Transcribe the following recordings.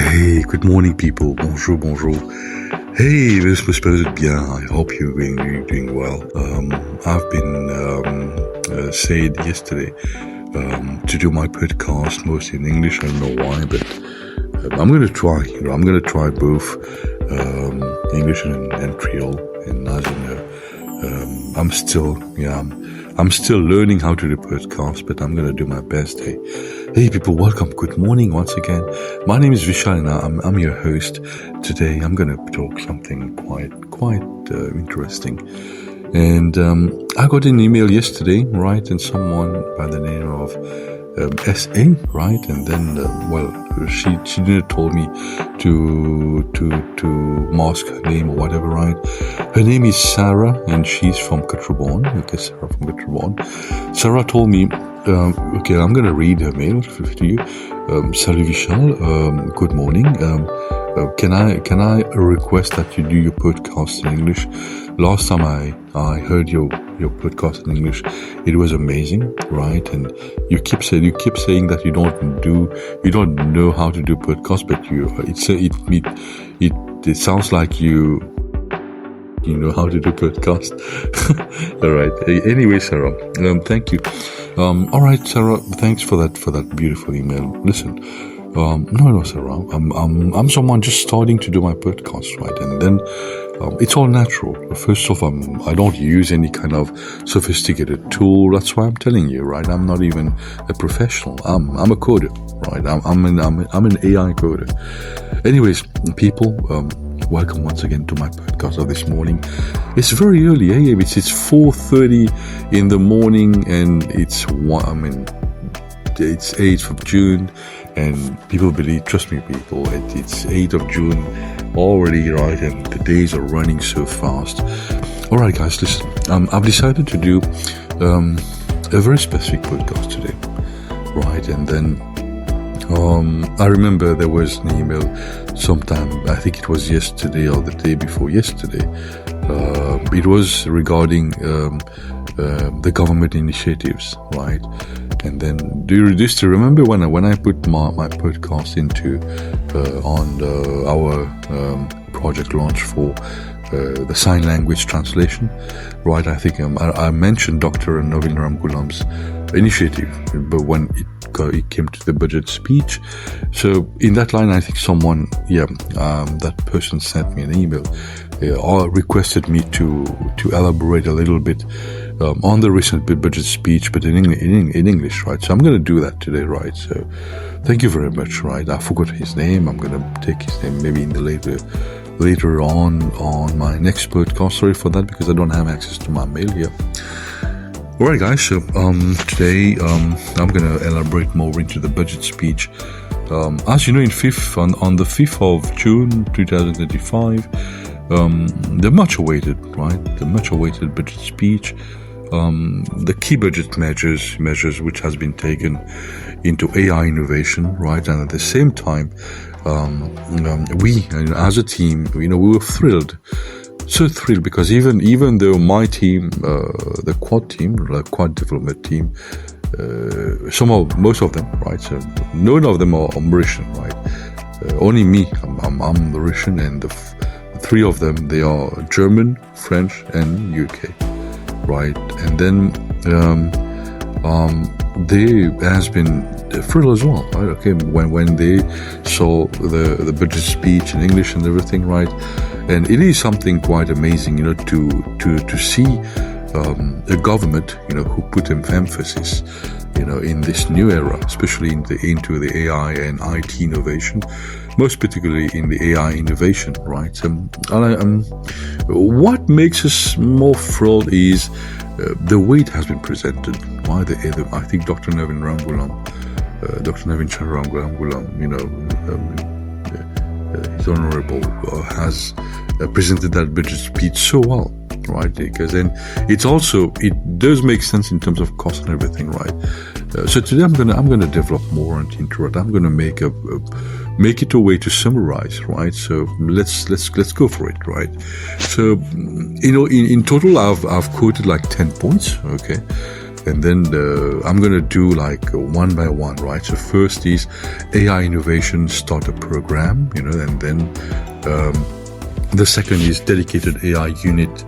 Hey, good morning, people. Bonjour, bonjour. Hey, j'espère bien. I hope you're doing well. I've been said yesterday to do my podcast mostly in English. I don't know why, but I'm going to try. I'm going to try both English and Creole. And as you know, I'm still learning how to do podcasts, but I'm going to do my best. Hey people, welcome. Good morning once again. My name is Vishal and I'm your host. Today I'm going to talk something quite interesting. And I got an email yesterday, right, and someone by the name of SA, right, and then she didn't told me to mask her name or whatever, right. Her name is Sarah and she's from Cotrabon. Okay, Sarah from Cotrabon. Sarah told me, okay, I'm gonna read her mail to you. Salut Vishal, good morning. Can I request that you do your podcast in English? Last time I heard your podcast in English, it was amazing, right? And you keep saying that you don't know how to do podcast, but it sounds like you know how to do podcast. All right. Anyway, Sarah, thank you. All right, Sarah, thanks for that beautiful email. Listen. No, Sarah. I'm someone just starting to do my podcast, right? And then it's all natural. First off, I don't use any kind of sophisticated tool. That's why I'm telling you, right? I'm not even a professional. I'm a coder, right? I'm an AI coder. Anyways, people, welcome once again to my podcast of this morning. It's very early, It's 4:30 in the morning, and it's 8th of June. And people believe, trust me, people, it's 8th of June already, right? And the days are running so fast. All right, guys, listen. I've decided to do a very specific podcast today, right? And then I remember there was an email sometime, I think it was yesterday or the day before yesterday. It was regarding the government initiatives, right? And then, do you still remember when I put my podcast into on our project launch for the sign language translation, right? I think I mentioned Dr Ramgoolam'S initiative, but when it came to the budget speech, so in that line, I think someone, that person sent me an email, or requested me to elaborate a little bit on the recent budget speech, but in English, right? So I'm going to do that today, right? So thank you very much, right? I forgot his name. I'm going to take his name maybe in the later on my next podcast. Sorry for that, because I don't have access to my mail here. All right, guys. So today I'm going to elaborate more into the budget speech. As you know, on the 5th of June 2025, the much awaited budget speech. The key budget measures which has been taken into AI innovation, right? And at the same time, we as a team, we were so thrilled because even though my team, the quad development team, most of them, right? So none of them are Mauritian, right? Only me, I'm Mauritian, and the three of them, they are German, French, and UK. Right, and then they has been thrilled as well, right? Okay, when they saw the budget speech in English and everything, right? And it is something quite amazing, to see a government, who put emphasis, in this new era, especially into the AI and IT innovation, most particularly in the AI innovation, right? What makes us more thrilled is the way it has been presented. Right? I think Dr. Navin Ramgoolam, his honorable, has presented that budget speech so well, right? Because then it does make sense in terms of cost and everything, right? So today I'm gonna develop more and interrupt. I'm gonna make it a way to summarize, right? So let's go for it, right? So in total I've quoted like 10 points, okay? And then I'm going to do like one by one, right? So first is AI Innovation Starter Program, and then the second is dedicated AI unit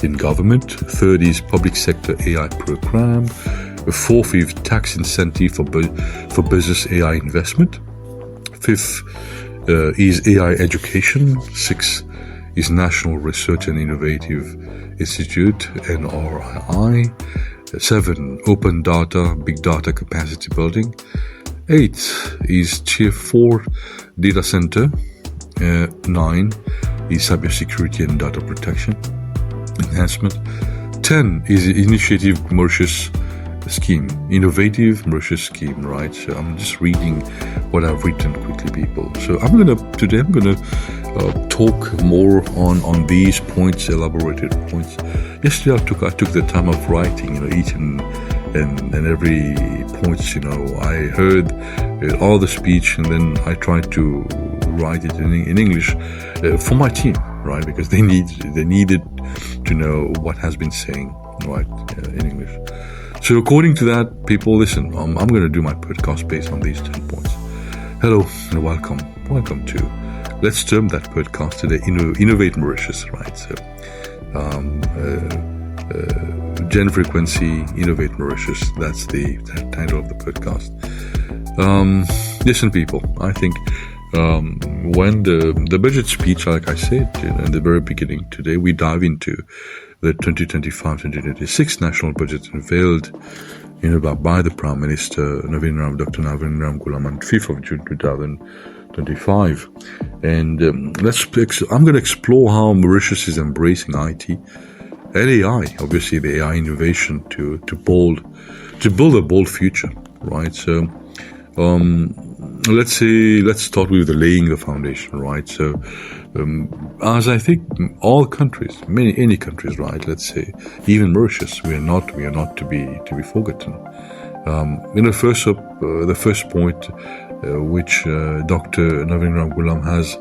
in government. Third is public sector AI program. Fourth is tax incentive for business AI investment. Fifth is AI education. Sixth is National Research and Innovative Institute, NRII. 7, open data, big data capacity building. 8 is Tier 4 data center. 9 is cybersecurity and data protection enhancement. 10 is Initiative Mauritius Scheme, Innovative Mauritius Scheme, right? So I'm just reading what I've written quickly, people. So today I'm gonna talk more on these points, elaborated points. Yesterday I took the time of writing, each and every points. I heard all the speech, and then I tried to write it in English for my team, right? Because they needed to know what has been saying, right, in English. So according to that, people, listen, I'm going to do my podcast based on these 10 points. Hello and welcome. Welcome to, let's term that podcast today, Innovate Mauritius, right? So, Gen Frequency, Innovate Mauritius, that's the title of the podcast. Listen, people, I think when the budget speech, like I said in the very beginning today, we dive into the 2025-2026 national budget unveiled, by the Prime Minister Dr Navin Ramgoolam on 5th of June 2025. And I'm going to explore how Mauritius is embracing IT and AI, obviously the AI innovation to build a bold future, right? So let's start with laying the foundation, right? So as I think all countries, any countries, right? Let's say even Mauritius, we are not to be forgotten. The first point, which Dr Navin Ramgoolam has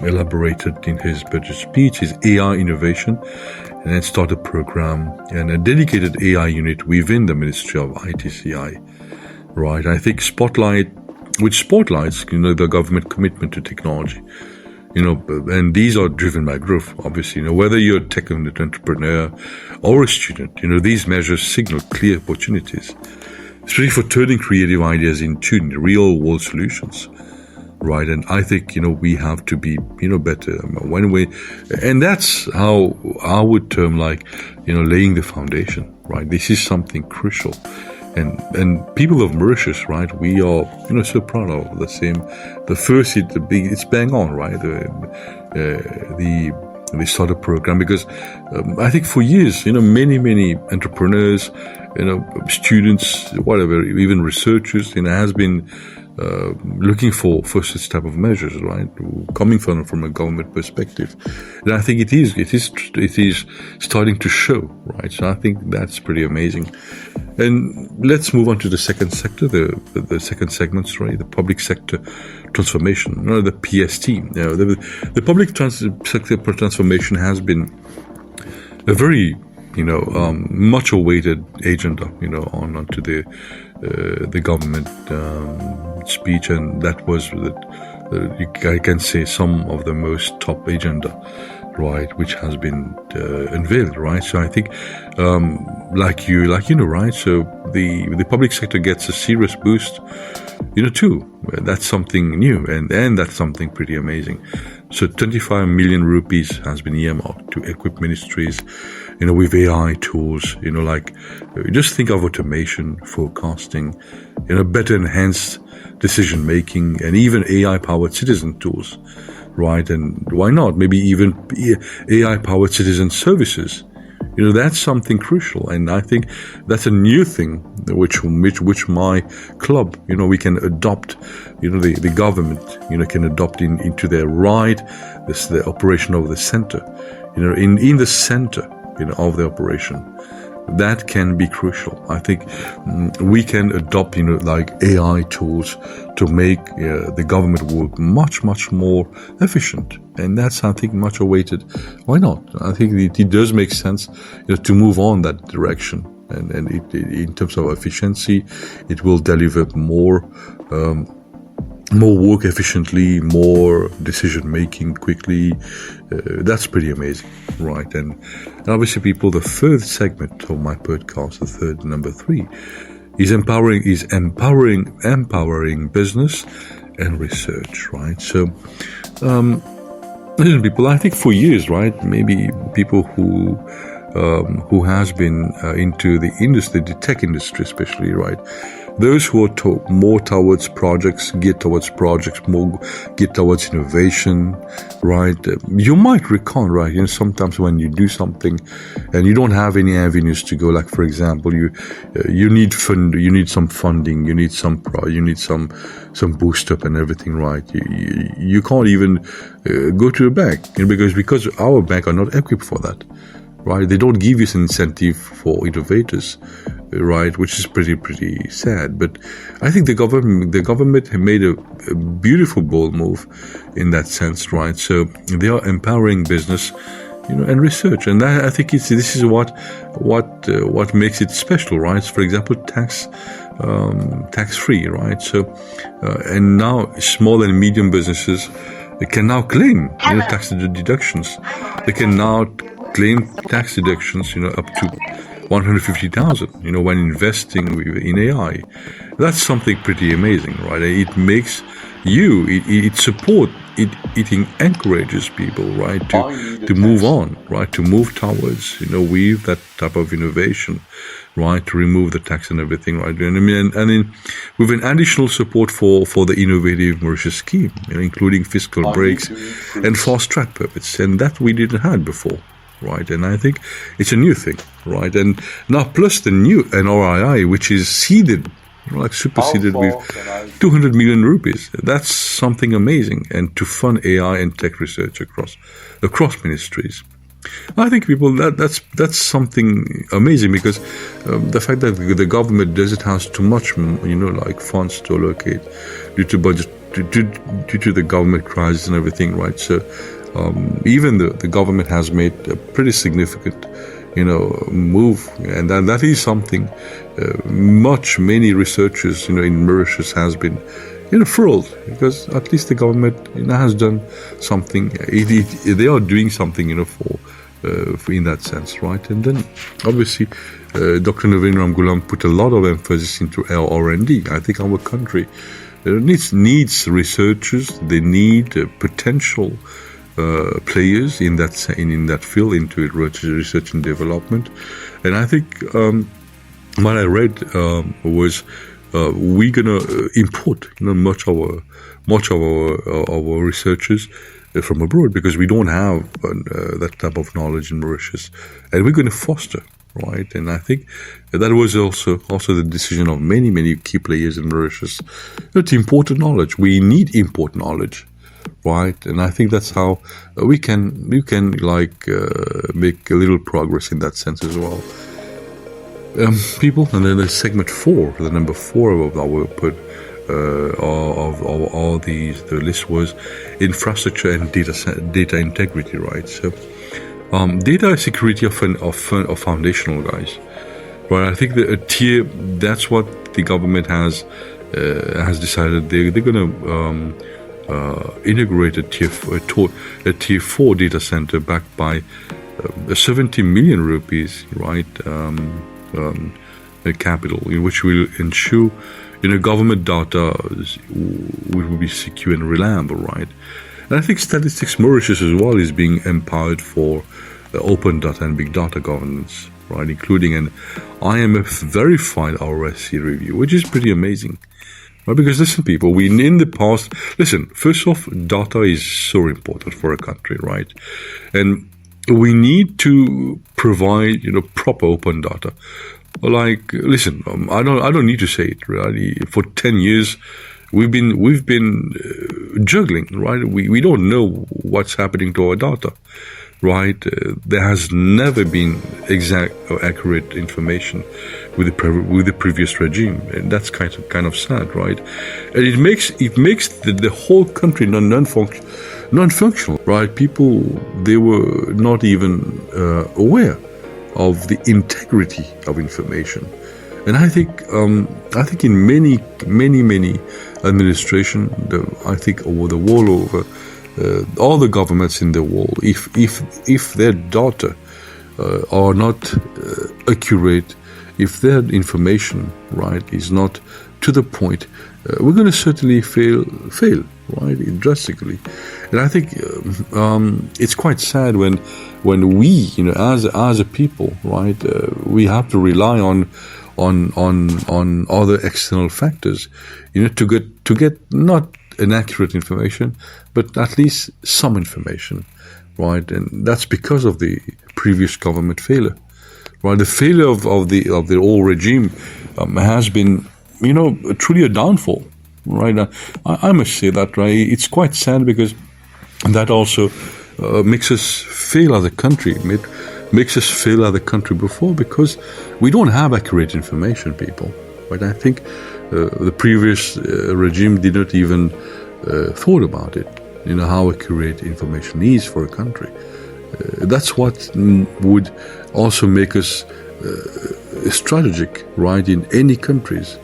elaborated in his budget speech, is AI innovation, and then start a program and a dedicated AI unit within the Ministry of ITCI. Right, I think which spotlights, the government commitment to technology, and these are driven by growth, obviously, whether you're a tech entrepreneur or a student, these measures signal clear opportunities, especially for turning creative ideas into real world solutions, right? And I think, we have to be, better and that's how I would term laying the foundation, right? This is something crucial. And people of Mauritius, right, we are, so proud of the first, it's bang on, right? The starter program, because I think for years, many entrepreneurs, students, whatever, even researchers, has been looking for such type of measures, right? Coming from a government perspective, and I think it is starting to show, right? So I think that's pretty amazing. And let's move on to the second sector, the second segment, sorry, the public sector transformation, the PST. The public sector transformation has been a very, much awaited agenda, onto the government speech, and that was I can say some of the most top agenda, right, which has been unveiled, right? So I think, right? So the public sector gets a serious boost, too. That's something new, and that's something pretty amazing. So 25 million rupees has been earmarked to equip ministries, with AI tools, just think of automation, forecasting, better enhanced decision making, and even AI-powered citizen tools, right? And why not? Maybe even AI-powered citizen services. That's something crucial, and I think that's a new thing which my club, we can adopt. The government, can adopt into their the operation of the center, in the center, of the operation. That can be crucial. I think we can adopt, AI tools to make the government work much, much more efficient. And that's, I think, much awaited. Why not? I think it does make sense, to move on that direction. and in terms of efficiency, it will deliver more work efficiently, more decision making quickly. That's pretty amazing, right? And obviously, people, the third segment of my podcast, the third, number 3, is empowering business and research, right? So, listen, people, I think for years, right? Maybe people who has been into the industry, the tech industry especially, right? Those who are more towards projects, geared towards projects, more geared towards innovation, right? You might recall, right? Sometimes when you do something and you don't have any avenues to go, like for example, you need some funding, you need some boost up and everything, right? You can't even go to a bank, because our bank are not equipped for that. Right, they don't give you an incentive for innovators, right? Which is pretty sad. But I think the government have made a beautiful bold move in that sense, right? So they are empowering business, and research, and I think this is what makes it special, right? For example, tax free, right? So and now small and medium businesses, they can now claim tax deductions. They can now claim tax deductions, up to 150,000, when investing in AI. That's something pretty amazing, right? It makes it encourages people, right, to move on, right, to move towards, with that type of innovation, right, to remove the tax and everything, right? And with an additional support for the Innovative Mauritius Scheme, including fiscal breaks and fast track permits, and that we didn't have before. Right, and I think it's a new thing, right? And now plus the new NRII, which is seeded, superseded with 200 million rupees. That's something amazing, and to fund AI and tech research across ministries. I think people that's something amazing, because the fact that the government doesn't have too much, funds to allocate due to budget, due to the government crisis and everything, right? So. Even the government has made a pretty significant, move, and that is something many researchers, in Mauritius has been, thrilled, because at least the government, has done something. They are doing something, for in that sense, right? And then obviously, Dr. Navin Ramgoolam put a lot of emphasis into our R&D. I think our country needs researchers. They need potential. Players in that field, into research and development. And I think what I read was we're gonna import much of our researchers from abroad, because we don't have that type of knowledge in Mauritius, and we're going to foster, right? And I think that was also the decision of many key players in Mauritius to import knowledge. We need import knowledge. Right, and I think that's how we can make a little progress in that sense as well. People, and then the segment 4, the number 4 of our all these, the list was infrastructure and data integrity, right? So, data security are foundational, guys. Right, I think that's what the government has decided. They're going to. Integrate a tier 4 data center backed by 70 million rupees, right? Capital, which will ensure, government data will be secure and reliable, right? And I think Statistics Mauritius as well is being empowered for open data and big data governance, right? Including an IMF verified RSC review, which is pretty amazing. Well, because listen, people, in the past, first off, data is so important for a country, right? And we need to provide, proper open data. I don't need to say it, really. For 10 years, we've been juggling, right? We don't know what's happening to our data, right? There has never been exact or accurate information with the previous regime, and that's kind of sad, right? And it makes the whole country non-functional, right? People, they were not even aware of the integrity of information. And I think in many administration, I think over the world over, all the governments in the world, if their data are not accurate, if their information, right, is not to the point, we're going to certainly fail, right, drastically. And I think it's quite sad when we, as a people, right, we have to rely on other external factors, to get not an accurate information, but at least some information, right? And that's because of the previous government failure, right? The failure of the old regime has been, truly a downfall, right? I must say that, right? It's quite sad because that also makes us fail as a country. It makes us fail as a country before because we don't have accurate information, people. Right? I think the previous regime did not even thought about it. How accurate information is for a country. That's what would also make us strategic, right, in any country's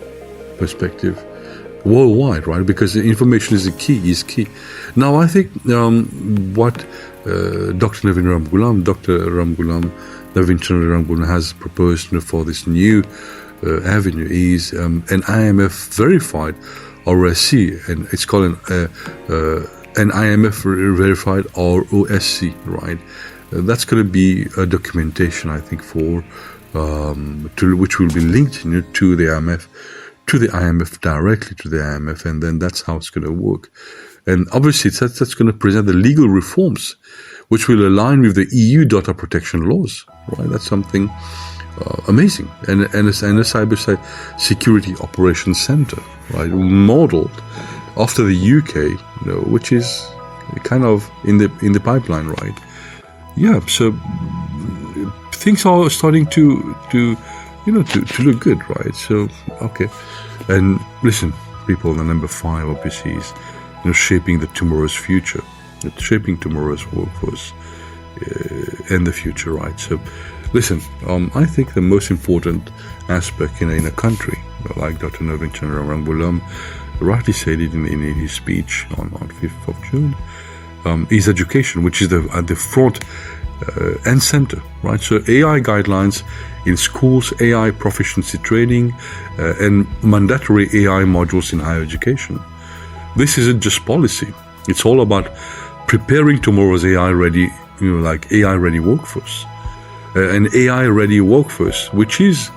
perspective, worldwide, right? Because the information is key. Now, I think what Dr. Navin Ramgoolam has proposed for this new avenue is an IMF verified ROSC, and it's called an IMF verified ROSC, right? That's going to be a documentation, I think, for which will be linked to the IMF directly to the IMF, and then that's how it's going to work. And obviously, that's going to present the legal reforms which will align with the EU data protection laws, right? That's something amazing. And a cyber security operations center, right, modeled after the UK, which is kind of in the pipeline, right? Yeah, so things are starting to look good, right? So, okay. And listen, people, the number 5 obviously is, shaping the tomorrow's future, shaping tomorrow's workforce and the future, right? So, listen, I think the most important aspect in a country, like Dr. Ramgoolam rightly said it in his speech on 5th of June, is education, which is at the front and center, right? So AI guidelines in schools, AI proficiency training, and mandatory AI modules in higher education. This isn't just policy. It's all about preparing tomorrow's AI-ready, AI-ready workforce. An AI-ready workforce, which is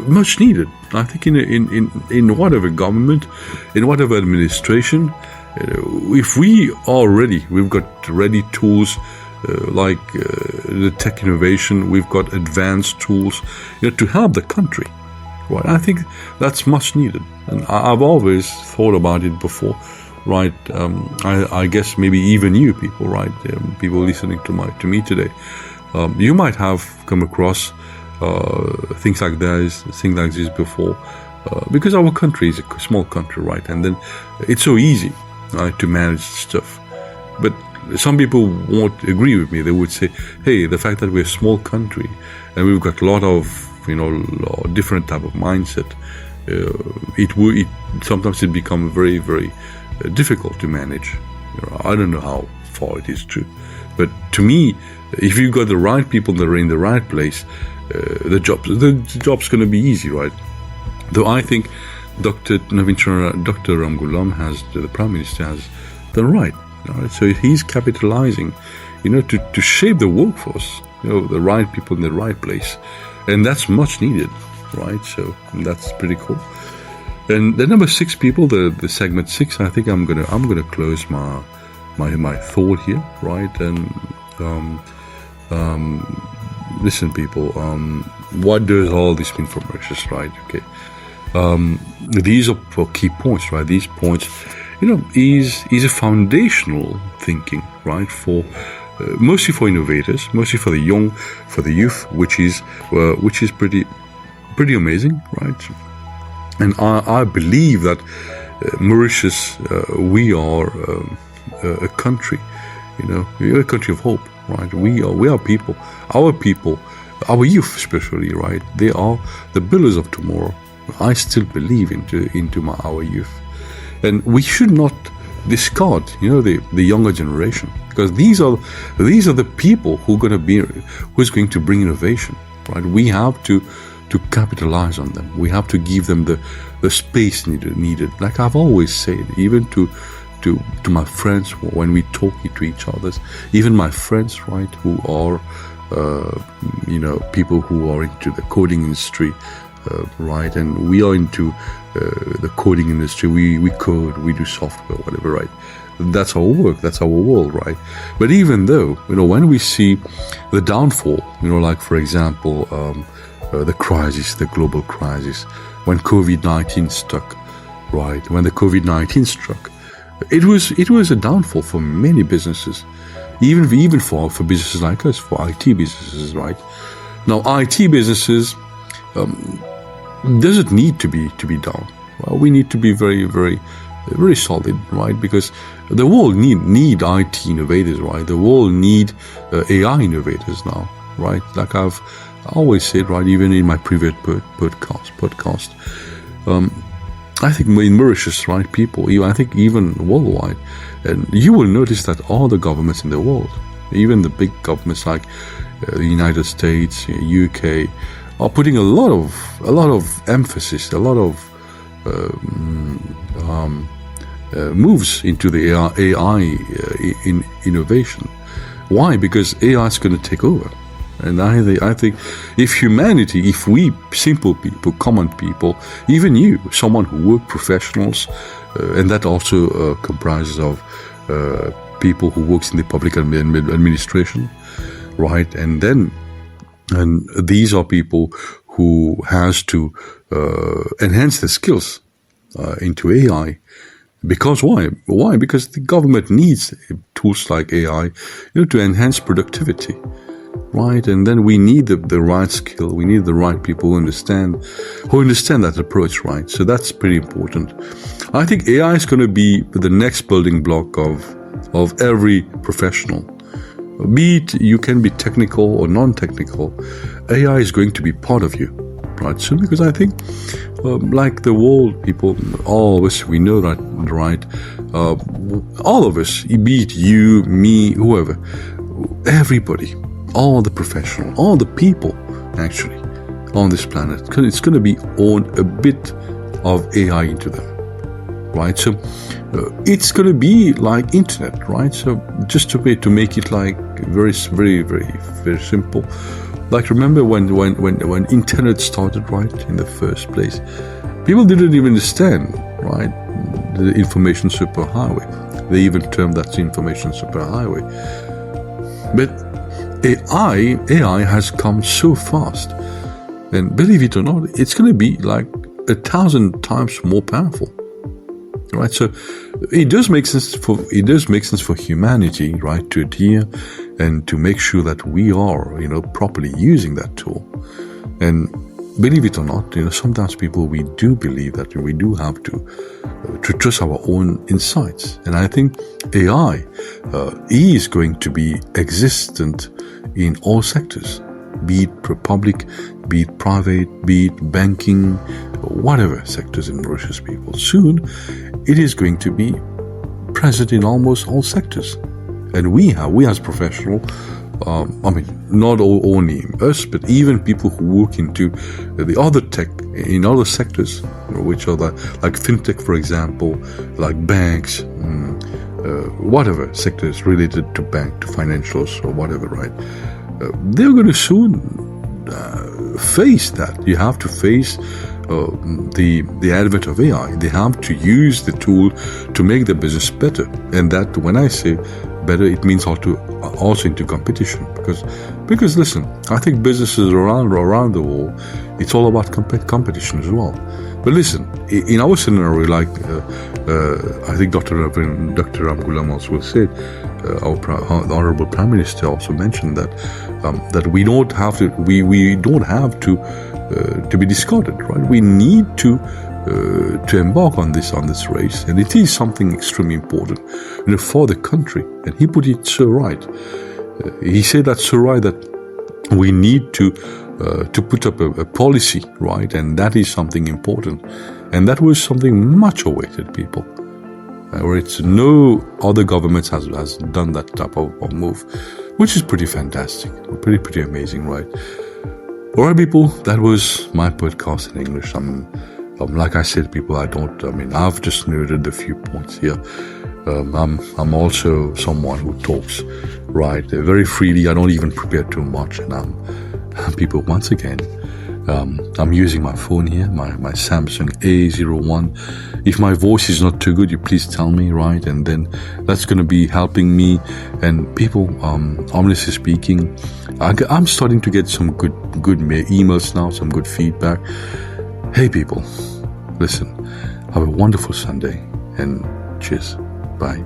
much needed. I think in whatever government, in whatever administration, if we are ready, we've got ready tools like the tech innovation, we've got advanced tools to help the country. Right? I think that's much needed, and I've always thought about it before. Right? I guess maybe even you people, right? People listening to me today, you might have come across things like this before, because our country is a small country, right? And then it's so easy, right, to manage stuff. But some people won't agree with me. They would say, "Hey, the fact that we're a small country and we've got a lot of different type of mindset, it sometimes it becomes very, very difficult to manage." I don't know how far it is true, but to me, if you've got the right people that are in the right place, the job's going to be easy, right? Though I think Dr. Ramgoolam the Prime Minister has done right. Right? So he's capitalizing, to shape the workforce, the right people in the right place, and that's much needed, right? So that's pretty cool. And the number 6 people, the segment 6, I think I'm gonna close my thought here, right? And listen, people, what does all this mean for Mauritius, right? Okay, these are key points, right? These points, is a foundational thinking, right? For mostly for innovators, mostly for the young, for the youth, which is pretty amazing, right? And I believe that Mauritius, we are a country, we're a country of hope, right? We are people. Our people our youth especially, right? They are the builders of tomorrow. I still believe into our youth, and we should not discard, the younger generation, because these are the people who's going to bring innovation, right? We have to capitalize on them. We have to give them the space needed. Like I've always said, even to my friends when we talk to each other, even my friends, right, who are people who are into the coding industry, right, and we are into the coding industry. We code, we do software, whatever, right? That's our work, that's our world, right? But even though, when we see the downfall, like for example, the crisis, the global crisis, when COVID-19 struck, right? When the COVID-19 struck, it was a downfall for many businesses, even for businesses like us, for IT businesses, right? Now, IT businesses doesn't need to be down. Well, we need to be very, very, very solid, right? Because the world need IT innovators, right? The world need AI innovators now, right? Like I've always said, right, even in my previous podcast, I think in Mauritius, right, people, I think even worldwide, and you will notice that all the governments in the world, even the big governments like the United States, UK, are putting a lot of emphasis, a lot of moves into the AI in innovation. Why? Because AI is going to take over. And I think if we simple people, common people, even you, someone who work professionals, and that also comprises of people who works in the public administration, right? And these are people who has to enhance their skills into AI. Because why? Why? Because the government needs tools like AI, to enhance productivity. Right, and then we need the right skill. We need the right people who understand that approach, right? So that's pretty important. I think AI is going to be the next building block of every professional. Be it you can be technical or non-technical, AI is going to be part of you, right? So because I think, like the world, people, all of us, we know that, right? All of us, be it you, me, whoever, everybody. All the professional, all the people actually on this planet, because it's going to be on a bit of AI into them, right? So it's going to be like internet, right? So just to make it like very, very, very, very simple. Like remember when internet started, right, in the first place, people didn't even understand, right, the information superhighway. They even termed that the information superhighway. But AI has come so fast, and believe it or not, it's going to be like 1,000 times more powerful, right? So it does make sense for humanity, right, to adhere and to make sure that we are, properly using that tool. And believe it or not, sometimes we do believe that we do have to trust our own insights. And I think AI is going to be existent in all sectors, be it public, be it private, be it banking, whatever sectors in Mauritius, people. Soon, it is going to be present in almost all sectors. And we as professionals, not only us, but even people who work into the other tech in other sectors, which are like fintech, for example, like banks, whatever sectors related to bank, to financials or whatever, right? They're going to soon face that. You have to face the advent of AI. They have to use the tool to make the business better. And that, when I say better, it means also into competition. Because listen, I think businesses around the world, it's all about competition as well. But listen, in our scenario, like I think Dr. Ramgoolam also said, the Honorable Prime Minister also mentioned that we don't have to be discarded, right? We need to embark on this race, and it is something extremely important, for the country. And he put it so right. He said that so right that We need to put up a policy, right? And that is something important. And that was something much awaited, people. Or it's no other government has done that type of move, which is pretty fantastic, pretty amazing, right? All right, people, that was my podcast in English. Like I said, people, I've just noted a few points here. I'm also someone who talks, right, very freely. I don't even prepare too much. And people, once again, I'm using my phone here, my Samsung A01. If my voice is not too good, you please tell me, right? And then that's going to be helping me. And people, honestly speaking, I'm starting to get some good emails now, some good feedback. Hey, people, listen, have a wonderful Sunday and cheers. Bye.